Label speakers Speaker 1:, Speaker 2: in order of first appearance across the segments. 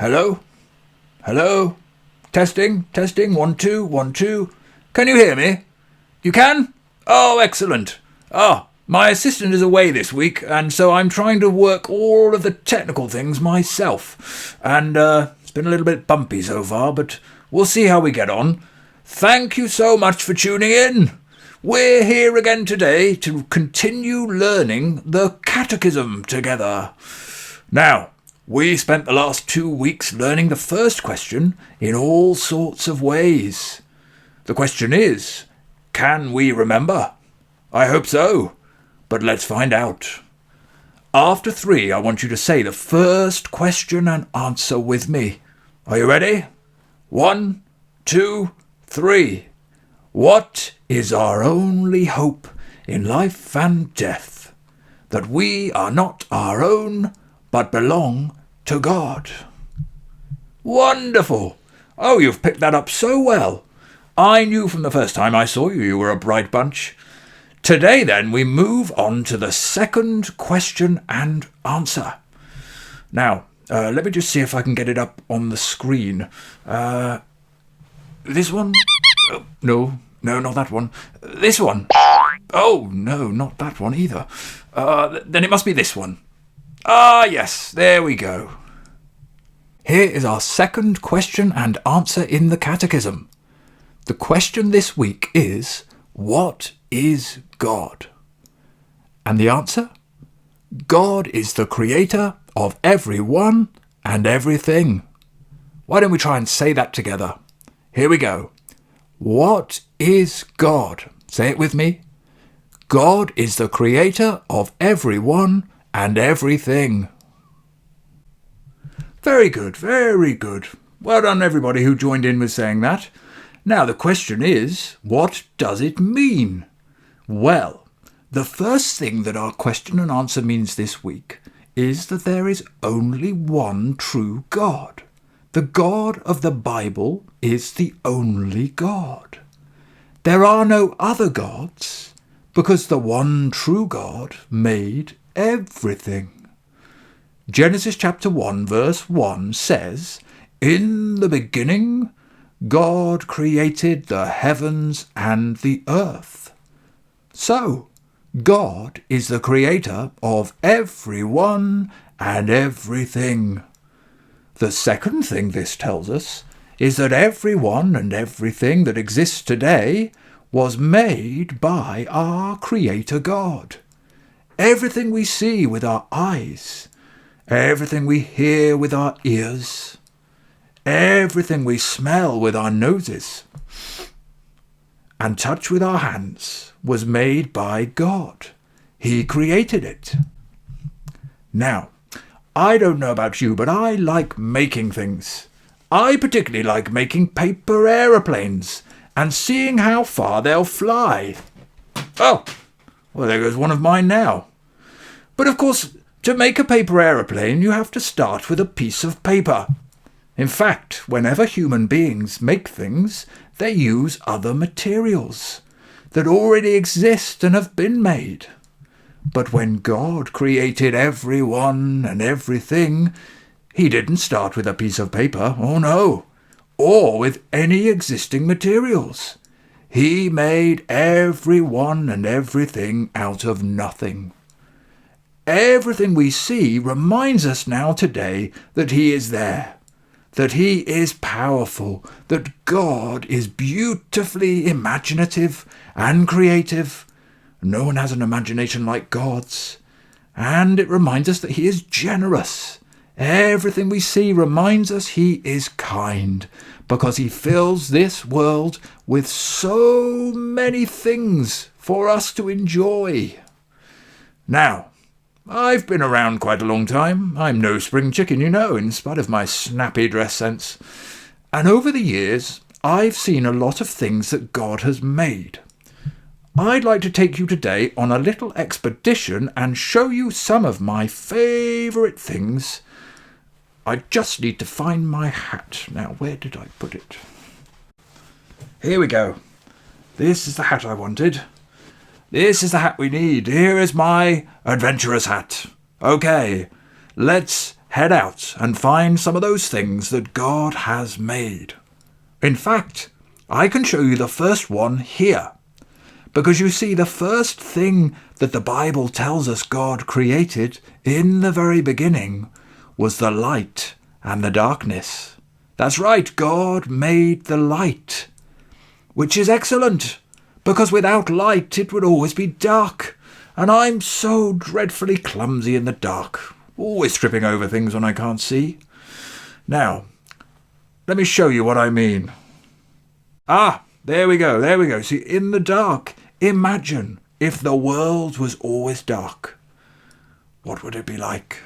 Speaker 1: Hello? Hello? Testing, 1, 2, 1, 2. Can you hear me? You can? Oh, excellent. My assistant is away this week, and so I'm trying to work all of the technical things myself. And it's been a little bit bumpy so far, but we'll see how we get on. Thank you so much for tuning in. We're here again today to continue learning the Catechism together. Now, we spent the last 2 weeks learning the first question in all sorts of ways. The question is, can we remember? I hope so, but let's find out. After 3, I want you to say the first question and answer with me. Are you ready? 1, 2, 3. What is our only hope in life and death? That we are not our own, but belong to God. Wonderful! Oh, you've picked that up so well. I knew from the first time I saw you were a bright bunch. Today, then, we move on to the second question and answer. Now, let me just see if I can get it up on the screen. This one? Oh, no, not that one. This one? Oh, no, not that one either. Then it must be this one. Yes, there we go. Here is our second question and answer in the Catechism. The question this week is, what is God? And the answer? God is the creator of everyone and everything. Why don't we try and say that together? Here we go. What is God? Say it with me. God is the creator of everyone and everything. Very good, very good. Well done everybody who joined in with saying that. Now the question is, what does it mean? Well, the first thing that our question and answer means this week is that there is only one true God. The God of the Bible is the only God. There are no other gods because the one true God made everything. Genesis chapter 1 verse 1 says, "In the beginning God created the heavens and the earth." So, God is the creator of everyone and everything. The second thing this tells us is that everyone and everything that exists today was made by our Creator God. Everything we see with our eyes, everything we hear with our ears, everything we smell with our noses, and touch with our hands was made by God. He created it. Now, I don't know about you, but I like making things. I particularly like making paper aeroplanes and seeing how far they'll fly. Oh, well, there goes one of mine now. But of course, to make a paper aeroplane, you have to start with a piece of paper. In fact, whenever human beings make things, they use other materials that already exist and have been made. But when God created everyone and everything, he didn't start with a piece of paper, oh no, or with any existing materials. He made everyone and everything out of nothing. Everything we see reminds us now today that he is there, that he is powerful, that God is beautifully imaginative and creative. No one has an imagination like God's. And it reminds us that he is generous. Everything we see reminds us he is kind, because he fills this world with so many things for us to enjoy. Now, I've been around quite a long time. I'm no spring chicken, you know, in spite of my snappy dress sense. And over the years, I've seen a lot of things that God has made. I'd like to take you today on a little expedition and show you some of my favourite things. I just need to find my hat. Now, where did I put it? Here we go. This is the hat I wanted. This is the hat we need. Here is my adventurous hat. Okay, let's head out and find some of those things that God has made. In fact, I can show you the first one here. Because you see, the first thing that the Bible tells us God created in the very beginning was the light and the darkness. That's right, God made the light, which is excellent, because without light it would always be dark, and I'm so dreadfully clumsy in the dark, always tripping over things when I can't see. Now, let me show you what I mean. There we go. See, in the dark, imagine if the world was always dark. What would it be like?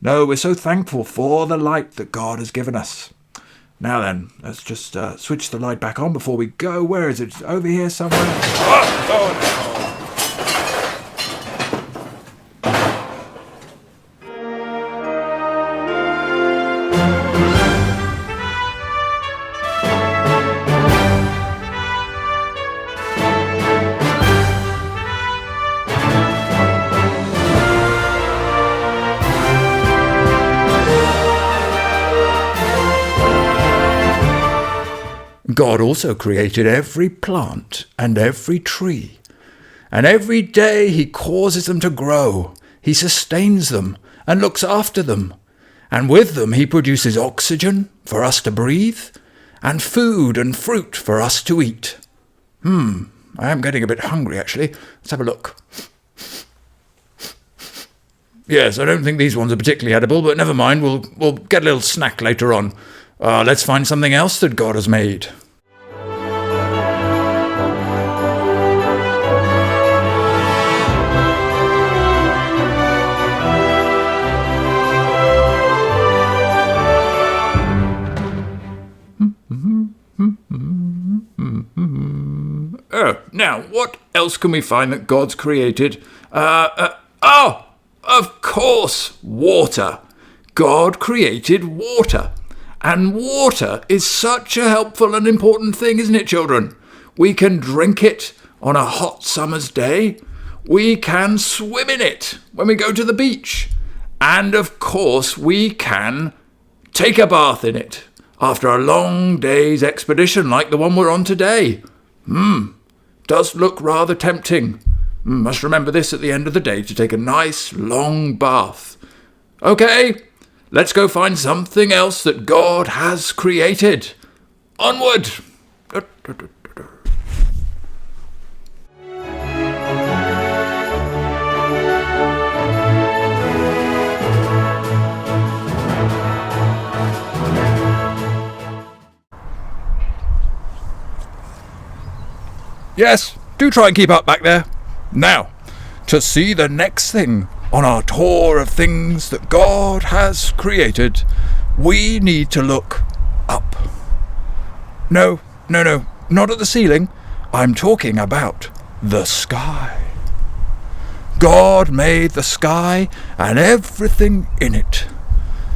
Speaker 1: No, we're so thankful for the light that God has given us. Now then, let's just switch the light back on before we go. Where is it? Over here somewhere? Oh, God also created every plant and every tree, and every day he causes them to grow. He sustains them and looks after them, and with them he produces oxygen for us to breathe, and food and fruit for us to eat. I am getting a bit hungry, actually. Let's have a look. Yes, I don't think these ones are particularly edible, but never mind, we'll get a little snack later on. Let's find something else that God has made. Now, what else can we find that God's created? Of course, water. God created water. And water is such a helpful and important thing, isn't it, children? We can drink it on a hot summer's day. We can swim in it when we go to the beach. And, of course, we can take a bath in it after a long day's expedition like the one we're on today. Does look rather tempting. Must remember this at the end of the day to take a nice long bath. Okay, let's go find something else that God has created. Onward! Yes, do try and keep up back there. Now, to see the next thing on our tour of things that God has created, we need to look up. No, not at the ceiling. I'm talking about the sky. God made the sky and everything in it.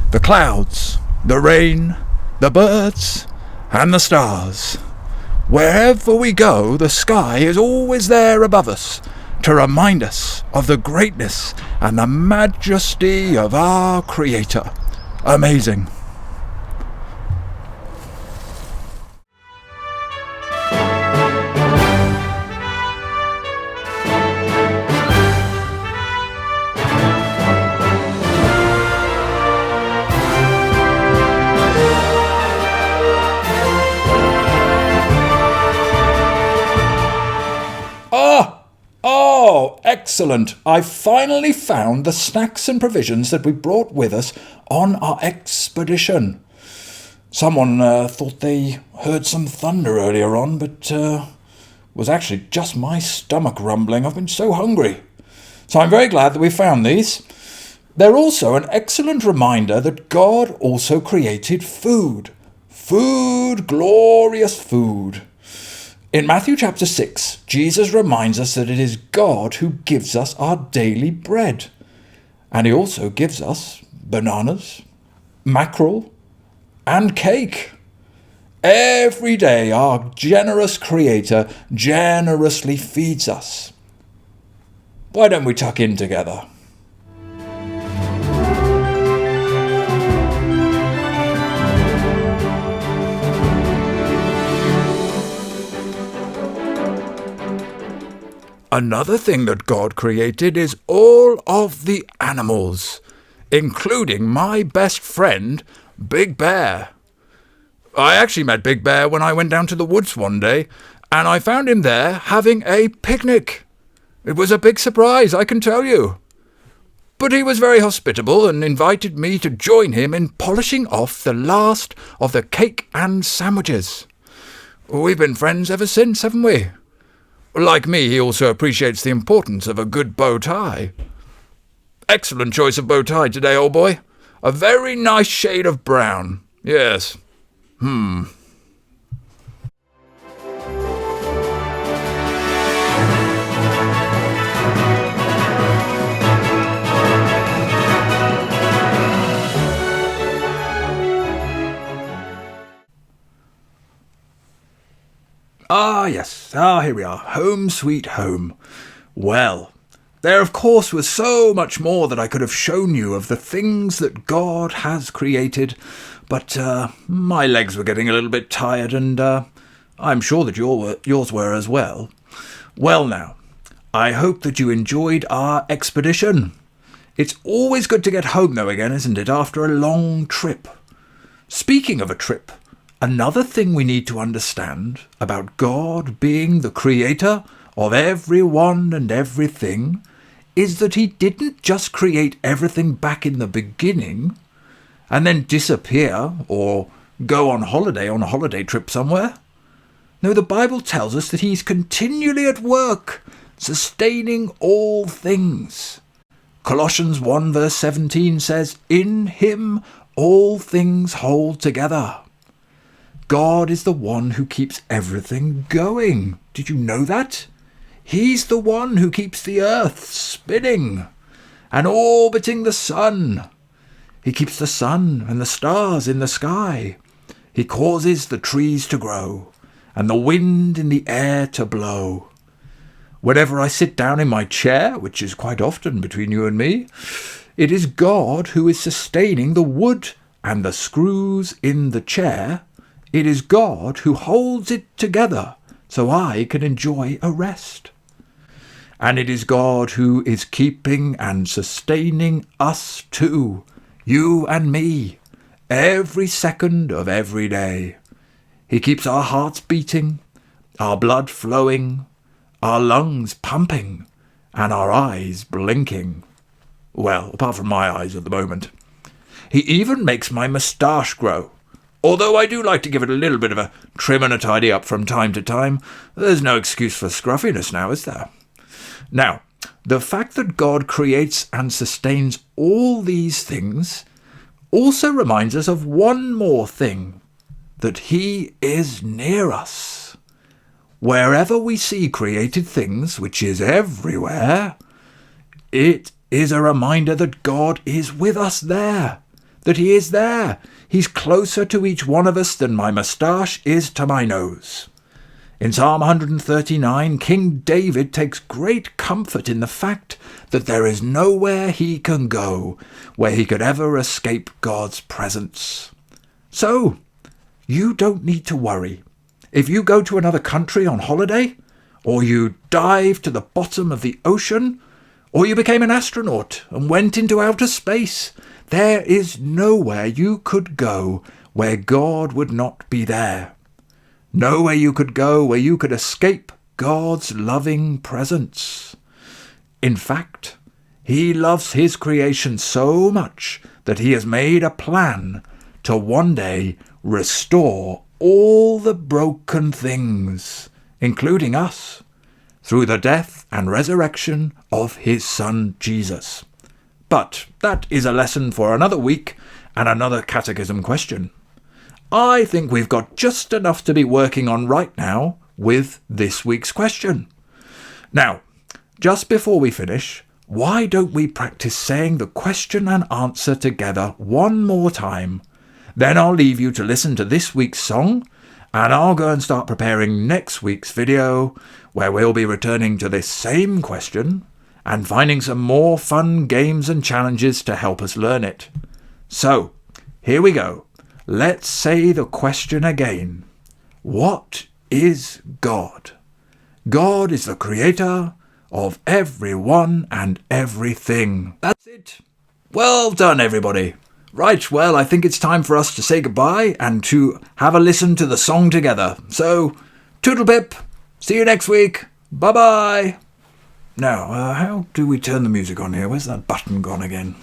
Speaker 1: The clouds, the rain, the birds, and the stars. Wherever we go, the sky is always there above us to remind us of the greatness and the majesty of our Creator. Amazing. Excellent. I've finally found the snacks and provisions that we brought with us on our expedition. Someone thought they heard some thunder earlier on, but was actually just my stomach rumbling. I've been so hungry. So I'm very glad that we found these. They're also an excellent reminder that God also created food. Food, glorious food. In Matthew chapter 6, Jesus reminds us that it is God who gives us our daily bread. And he also gives us bananas, mackerel, and cake. Every day our generous Creator generously feeds us. Why don't we tuck in together? Another thing that God created is all of the animals, including my best friend, Big Bear. I actually met Big Bear when I went down to the woods one day, and I found him there having a picnic. It was a big surprise, I can tell you. But he was very hospitable and invited me to join him in polishing off the last of the cake and sandwiches. We've been friends ever since, haven't we? Like me, he also appreciates the importance of a good bow tie. Excellent choice of bow tie today, old boy. A very nice shade of brown. Yes. Yes. Here we are. Home sweet home. Well, there of course was so much more that I could have shown you of the things that God has created, but my legs were getting a little bit tired, and I'm sure that yours were as well. Well now, I hope that you enjoyed our expedition. It's always good to get home though again, isn't it, after a long trip? Speaking of a trip, another thing we need to understand about God being the creator of everyone and everything is that he didn't just create everything back in the beginning and then disappear or go on a holiday trip somewhere. No, the Bible tells us that he's continually at work, sustaining all things. Colossians 1 verse 17 says, "In him all things hold together." God is the one who keeps everything going. Did you know that? He's the one who keeps the earth spinning and orbiting the sun. He keeps the sun and the stars in the sky. He causes the trees to grow and the wind in the air to blow. Whenever I sit down in my chair, which is quite often between you and me, it is God who is sustaining the wood and the screws in the chair. It is God who holds it together so I can enjoy a rest. And it is God who is keeping and sustaining us too, you and me, every second of every day. He keeps our hearts beating, our blood flowing, our lungs pumping, and our eyes blinking. Well, apart from my eyes at the moment. He even makes my moustache grow. Although I do like to give it a little bit of a trim and a tidy up from time to time, there's no excuse for scruffiness now, is there? Now, the fact that God creates and sustains all these things also reminds us of one more thing, that he is near us. Wherever we see created things, which is everywhere, it is a reminder that God is with us there, that he is there. He's closer to each one of us than my moustache is to my nose. In Psalm 139, King David takes great comfort in the fact that there is nowhere he can go where he could ever escape God's presence. So, you don't need to worry. If you go to another country on holiday, or you dive to the bottom of the ocean, or you became an astronaut and went into outer space, there is nowhere you could go where God would not be there. Nowhere you could go where you could escape God's loving presence. In fact, he loves his creation so much that he has made a plan to one day restore all the broken things, including us, through the death and resurrection of his Son Jesus. But that is a lesson for another week and another catechism question. I think we've got just enough to be working on right now with this week's question. Now, just before we finish, why don't we practice saying the question and answer together one more time? Then I'll leave you to listen to this week's song, and I'll go and start preparing next week's video, where we'll be returning to this same question and finding some more fun games and challenges to help us learn it. So, here we go. Let's say the question again. What is God? God is the creator of everyone and everything. That's it. Well done, everybody. Right, well, I think it's time for us to say goodbye and to have a listen to the song together. So, toodle pip. See you next week. Bye-bye. Now, how do we turn the music on here? Where's that button gone again?